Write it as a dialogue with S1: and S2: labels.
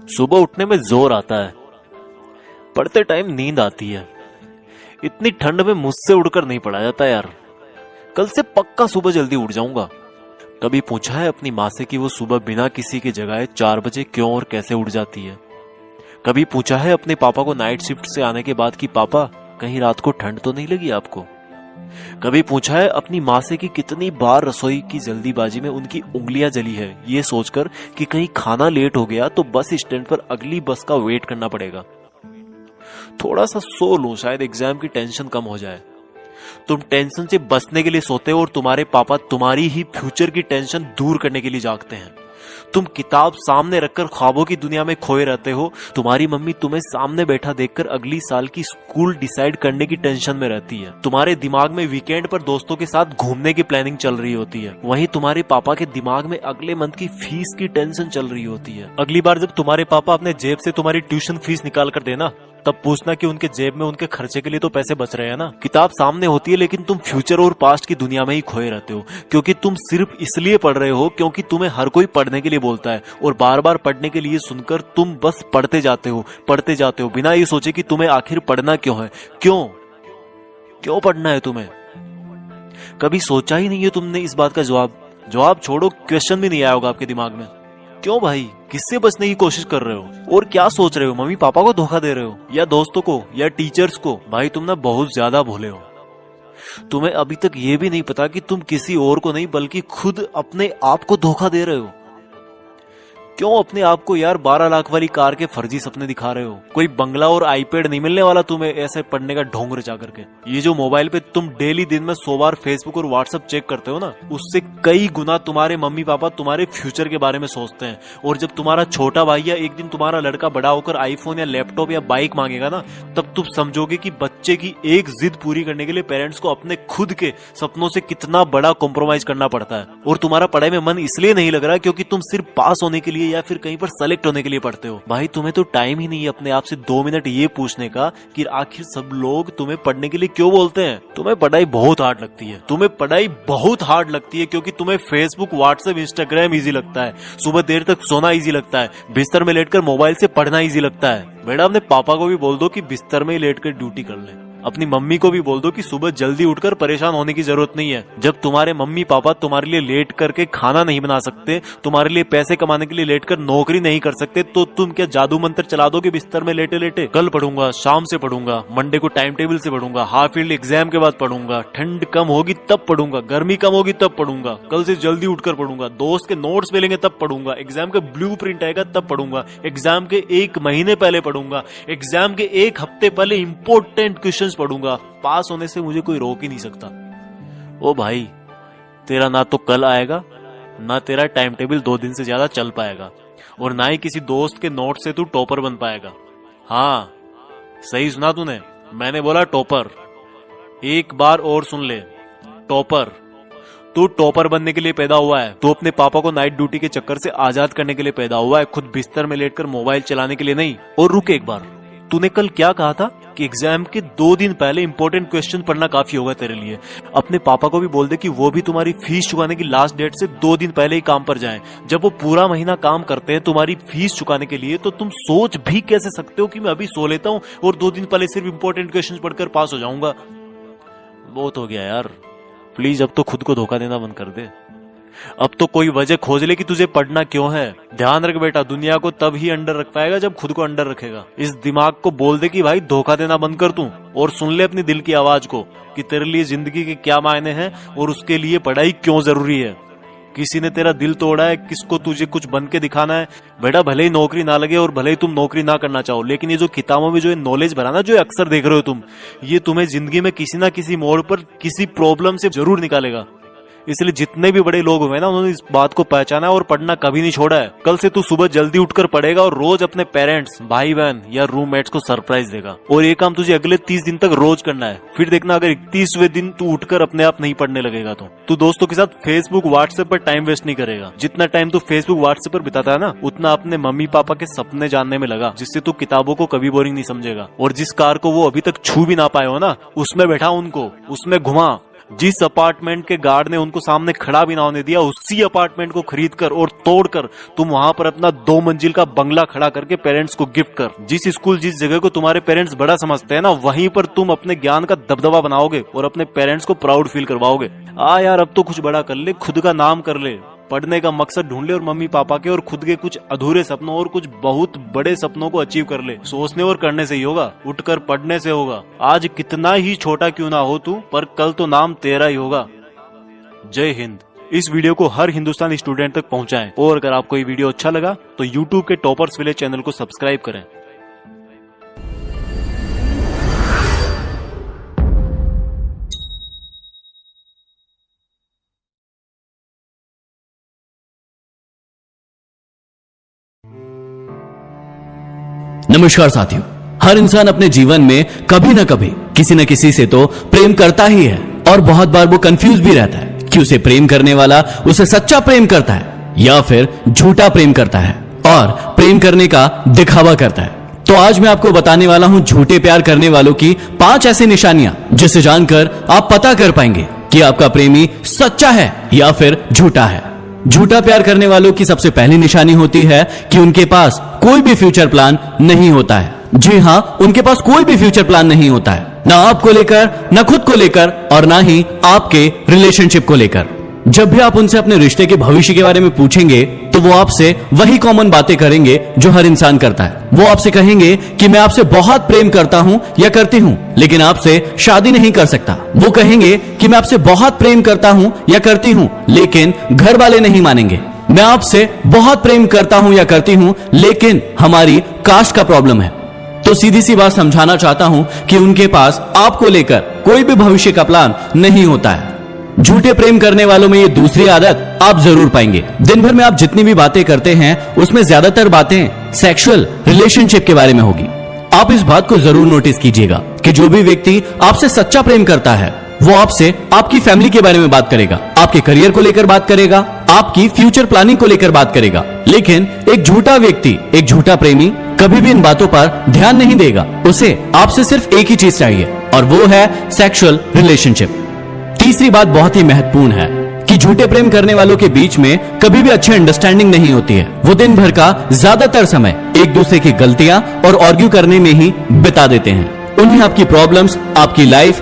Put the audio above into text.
S1: सुबह उठने में जोर आता है, पढ़ते टाइम नींद आती है। इतनी ठंड में मुझसे उड़कर नहीं पड़ा जाता यार। कल से पक्का सुबह जल्दी उठ जाऊंगा। कभी पूछा है अपनी माँ से कि वो सुबह बिना किसी के जगाए 4 बजे क्यों और कैसे उठ जाती है? कभी पूछा है अपने पापा को नाइट शिफ्ट से आने के बाद कि पापा कहीं रात को ठंड तो नहीं लगी आपको? कभी पूछा है अपनी माँ से कि कितनी बार रसोई की जल्दीबाजी में उनकी उंगलियां जली है ये सोचकर कि कहीं खाना लेट हो गया तो बस स्टैंड पर अगली बस का वेट करना पड़ेगा। थोड़ा सा सो लूं, शायद एग्जाम की टेंशन कम हो जाए। तुम टेंशन से बचने के लिए सोते हो और तुम्हारे पापा तुम्हारी ही फ्यूचर की टेंशन दूर करने के लिए जागते हैं। तुम किताब सामने रखकर ख्वाबों की दुनिया में खोए रहते हो। तुम्हारी मम्मी तुम्हें सामने बैठा देखकर अगली साल की स्कूल डिसाइड करने की टेंशन में रहती है। तुम्हारे दिमाग में वीकेंड पर दोस्तों के साथ घूमने की प्लानिंग चल रही होती है। वहीं तुम्हारे पापा के दिमाग में अगले मंथ की फीस की टेंशन चल रही होती है। अगली बार जब तुम्हारे पापा अपने जेब से तुम्हारी ट्यूशन फीस निकाल कर देना, तब पूछना कि उनके जेब में उनके खर्चे के लिए तो पैसे बच रहे हैं ना। किताब सामने होती है लेकिन तुम फ्यूचर और पास्ट की दुनिया में ही खोए रहते हो, क्योंकि तुम सिर्फ इसलिए पढ़ रहे हो क्योंकि तुम्हें हर कोई पढ़ने के लिए बोलता है, और बार बार पढ़ने के लिए सुनकर तुम बस पढ़ते जाते हो बिना ये सोचे कि तुम्हें आखिर पढ़ना क्यों है। क्यों पढ़ना है तुम्हें? कभी सोचा ही नहीं है तुमने इस बात का जवाब छोड़ो, क्वेश्चन भी नहीं आया होगा आपके दिमाग में। क्यों भाई, किससे बचने की कोशिश कर रहे हो और क्या सोच रहे हो? मम्मी पापा को धोखा दे रहे हो या दोस्तों को या टीचर्स को? भाई तुम ना बहुत ज्यादा भोले हो। तुम्हें अभी तक ये भी नहीं पता कि तुम किसी और को नहीं बल्कि खुद अपने आप को धोखा दे रहे हो। क्यों अपने आप को यार 12 लाख वाली कार के फर्जी सपने दिखा रहे हो? कोई बंगला और आईपैड नहीं मिलने वाला तुम्हें ऐसे पढ़ने का ढोंग रचा करके। ये जो मोबाइल पे तुम डेली दिन में 100 बार फेसबुक और व्हाट्सएप चेक करते हो ना, उससे कई गुना तुम्हारे मम्मी पापा तुम्हारे फ्यूचर के बारे में सोचते हैं। और जब तुम्हारा छोटा भाई या एक दिन तुम्हारा लड़का बड़ा होकर आईफोन या लैपटॉप या बाइक मांगेगा ना, तब तुम समझोगे कि बच्चे की एक जिद पूरी करने के लिए पेरेंट्स को अपने खुद के सपनों से कितना बड़ा कॉम्प्रोमाइज करना पड़ता है। और तुम्हारा पढ़ाई में मन इसलिए नहीं लग रहा क्योंकि तुम सिर्फ पास होने के लिए या फिर कहीं पर सेलेक्ट होने के लिए पढ़ते हो। भाई तुम्हें तो टाइम ही नहीं है अपने आप से 2 मिनट ये पूछने का कि आखिर सब लोग तुम्हें पढ़ने के लिए क्यों बोलते हैं। तुम्हें पढ़ाई बहुत हार्ड लगती है क्योंकि तुम्हें फेसबुक, व्हाट्सएप, इंस्टाग्राम इजी लगता है। सुबह देर तक सोना इजी लगता है। बिस्तर में लेटकर मोबाइल से पढ़ना इजी लगता है। बेटा अपने पापा को भी बोल दो कि बिस्तर में ही लेटकर ड्यूटी कर ले। अपनी मम्मी को भी बोल दो कि सुबह जल्दी उठकर परेशान होने की जरूरत नहीं है। जब तुम्हारे मम्मी पापा तुम्हारे लिए लेट करके खाना नहीं बना सकते, तुम्हारे लिए पैसे कमाने के लिए लेट कर नौकरी नहीं कर सकते, तो तुम क्या जादू मंत्र चला दोगे बिस्तर में लेटे लेटे? कल पढ़ूंगा, शाम से पढ़ूंगा, मंडे को टाइम टेबल से पढ़ूंगा, हाफ ईयरली एग्जाम के बाद पढ़ूंगा, ठंड कम होगी तब पढ़ूंगा, गर्मी कम होगी तब पढ़ूंगा, कल से जल्दी उठकर पढ़ूंगा, दोस्त के नोट्स मिलेंगे तब पढ़ूंगा, एग्जाम का ब्लूप्रिंट आएगा तब पढ़ूंगा, एग्जाम के 1 महीने पहले पढ़ूंगा, एग्जाम के 1 हफ्ते पहले इंपॉर्टेंट क्वेश्चन पढ़ूंगा। पास होने से मुझे कोई रोक ही नहीं सकता। ओ भाई, तेरा ना तो कल आएगा, ना तेरा टाइम टेबल 2 दिन से ज्यादा चल पाएगा, और ना ही किसी दोस्त के नोट से तू टॉपर बन पाएगा। हाँ, सही सुना तूने, मैंने बोला टॉपर। एक बार और सुन ले, टॉपर। तू टॉपर बनने के लिए पैदा हुआ है। तू अपने पापा को नाइट ड्यूटी के चक्कर से आजाद करने के लिए पैदा हुआ है, खुद बिस्तर में लेटकर मोबाइल चलाने के लिए नहीं। और रुक एक बार, तूने कल क्या कहा था कि एग्जाम के 2 दिन पहले इंपॉर्टेंट क्वेश्चन पढ़ना काफी होगा तेरे लिए। अपने पापा को भी बोल दे कि वो भी तुम्हारी फीस चुकाने की लास्ट डेट से 2 दिन पहले ही काम पर जाएं। जब वो पूरा महीना काम करते हैं तुम्हारी फीस चुकाने के लिए, तो तुम सोच भी कैसे सकते हो कि मैं अभी सो लेता हूँ और 2 दिन पहले सिर्फ इंपॉर्टेंट क्वेश्चन पढ़कर पास हो जाऊंगा? बहुत हो गया यार, प्लीज अब तो खुद को धोखा देना बंद कर दे। अब तो कोई वजह खोज ले कि तुझे पढ़ना क्यों है। ध्यान रख बेटा, दुनिया को तब ही अंडर रख पाएगा जब खुद को अंडर रखेगा। इस दिमाग को बोल दे कि भाई धोखा देना बंद कर तू, और सुन ले अपनी दिल की आवाज को कि तेरे लिए जिंदगी के क्या मायने हैं और उसके लिए पढ़ाई क्यों जरूरी है। किसी ने तेरा दिल तोड़ा है, किसको तुझे कुछ बन के दिखाना है। बेटा भले ही नौकरी ना लगे और भले ही तुम नौकरी ना करना चाहो, लेकिन ये जो किताबों में जो नॉलेज भरा ना, जो अक्सर देख रहे हो तुम, ये तुम्हें जिंदगी में किसी ना किसी मोड़ पर किसी प्रॉब्लम से जरूर निकालेगा। इसलिए जितने भी बड़े लोग हुए ना, उन्होंने इस बात को पहचाना है और पढ़ना कभी नहीं छोड़ा है। कल से तू सुबह जल्दी उठकर पढ़ेगा और रोज अपने पेरेंट्स, भाई बहन या रूममेट्स को सरप्राइज देगा। और ये काम तुझे अगले 30 दिन तक रोज करना है। फिर देखना अगर 31वें दिन तू उठकर अपने आप नहीं पढ़ने लगेगा तो तू दोस्तों के साथ फेसबुक, व्हाट्सएप पर टाइम वेस्ट नहीं करेगा। जितना टाइम तू फेसबुक, व्हाट्सएप पर बिताता है ना, उतना अपने मम्मी पापा के सपने जानने में लगा, जिससे तू किताबों को कभी बोरिंग नहीं समझेगा। और जिस कार को वो अभी तक छू भी ना पाए हो ना, उसमें बैठा उनको, उसमें घुमा। जिस अपार्टमेंट के गार्ड ने उनको सामने खड़ा भी ना होने दिया, उसी अपार्टमेंट को खरीद कर और तोड़कर तुम वहां पर अपना 2 मंजिल का बंगला खड़ा करके पेरेंट्स को गिफ्ट कर। जिस स्कूल जिस जगह को तुम्हारे पेरेंट्स बड़ा समझते हैं ना, वहीं पर तुम अपने ज्ञान का दबदबा बनाओगे और अपने पेरेंट्स को प्राउड फील करवाओगे। यार अब तो कुछ बड़ा कर ले, खुद का नाम कर ले, पढ़ने का मकसद ढूंढ ले और मम्मी पापा के और खुद के कुछ अधूरे सपनों और कुछ बहुत बड़े सपनों को अचीव कर ले। सोचने और करने से ही होगा, उठकर पढ़ने से होगा। आज कितना ही छोटा क्यों ना हो तू, पर कल तो नाम तेरा ही होगा। जय हिंद। इस वीडियो को हर हिंदुस्तानी स्टूडेंट तक पहुंचाएं और अगर आपको ये वीडियो अच्छा लगा तो यूट्यूब के टॉपर्स विलेज चैनल को सब्सक्राइब करें।
S2: नमस्कार साथियों, हर इंसान अपने जीवन में कभी ना कभी किसी न किसी से तो प्रेम करता ही है और बहुत बार वो कंफ्यूज भी रहता है कि उसे प्रेम करने वाला उसे सच्चा प्रेम करता है या फिर झूठा प्रेम करता है और प्रेम करने का दिखावा करता है। तो आज मैं आपको बताने वाला हूं झूठे प्यार करने वालों की 5 ऐसी निशानियां जिसे जानकर आप पता कर पाएंगे कि आपका प्रेमी सच्चा है या फिर झूठा है। झूठा प्यार करने वालों की सबसे पहली निशानी होती है कि उनके पास कोई भी फ्यूचर प्लान नहीं होता है। जी हां, उनके पास कोई भी फ्यूचर प्लान नहीं होता है, ना आपको लेकर, ना खुद को लेकर और ना ही आपके रिलेशनशिप को लेकर। जब भी आप उनसे अपने रिश्ते के भविष्य के बारे में पूछेंगे तो वो आपसे वही कॉमन बातें करेंगे जो हर इंसान करता है। वो आपसे कहेंगे कि मैं आपसे बहुत प्रेम करता हूं या करती हूं, लेकिन आपसे शादी नहीं कर सकता। वो कहेंगे कि मैं आपसे बहुत प्रेम करता हूं या करती हूं, लेकिन घर वाले नहीं मानेंगे। मैं आपसे बहुत प्रेम करता हूं या करती हूं, लेकिन हमारी कास्ट का प्रॉब्लम है। तो सीधी सी बात समझाना चाहता हूं कि उनके पास आपको लेकर कोई भी भविष्य का प्लान नहीं होता है। झूठे प्रेम करने वालों में ये दूसरी आदत आप जरूर पाएंगे। दिन भर में आप जितनी भी बातें करते हैं उसमें ज्यादातर बातें सेक्सुअल रिलेशनशिप के बारे में होगी। आप इस बात को जरूर नोटिस कीजिएगा कि जो भी व्यक्ति आपसे सच्चा प्रेम करता है वो आपसे आपकी फैमिली के बारे में बात करेगा, आपके करियर को लेकर बात करेगा, आपकी फ्यूचर प्लानिंग को लेकर बात करेगा। लेकिन एक झूठा व्यक्ति, एक झूठा प्रेमी कभी भी इन बातों पर ध्यान नहीं देगा। उसे आपसे सिर्फ एक ही चीज चाहिए और वो है सेक्सुअल रिलेशनशिप। तीसरी बात बहुत ही महत्वपूर्ण है कि झूठे प्रेम करने वालों के बीच में कभी भी अच्छी अंडरस्टैंडिंग नहीं होती है। वो दिन भर का ज्यादातर समय एक दूसरे की गलतियां और आर्ग्यू करने में ही बिता देते हैं। उन्हें आपकी प्रॉब्लम्स, आपकी लाइफ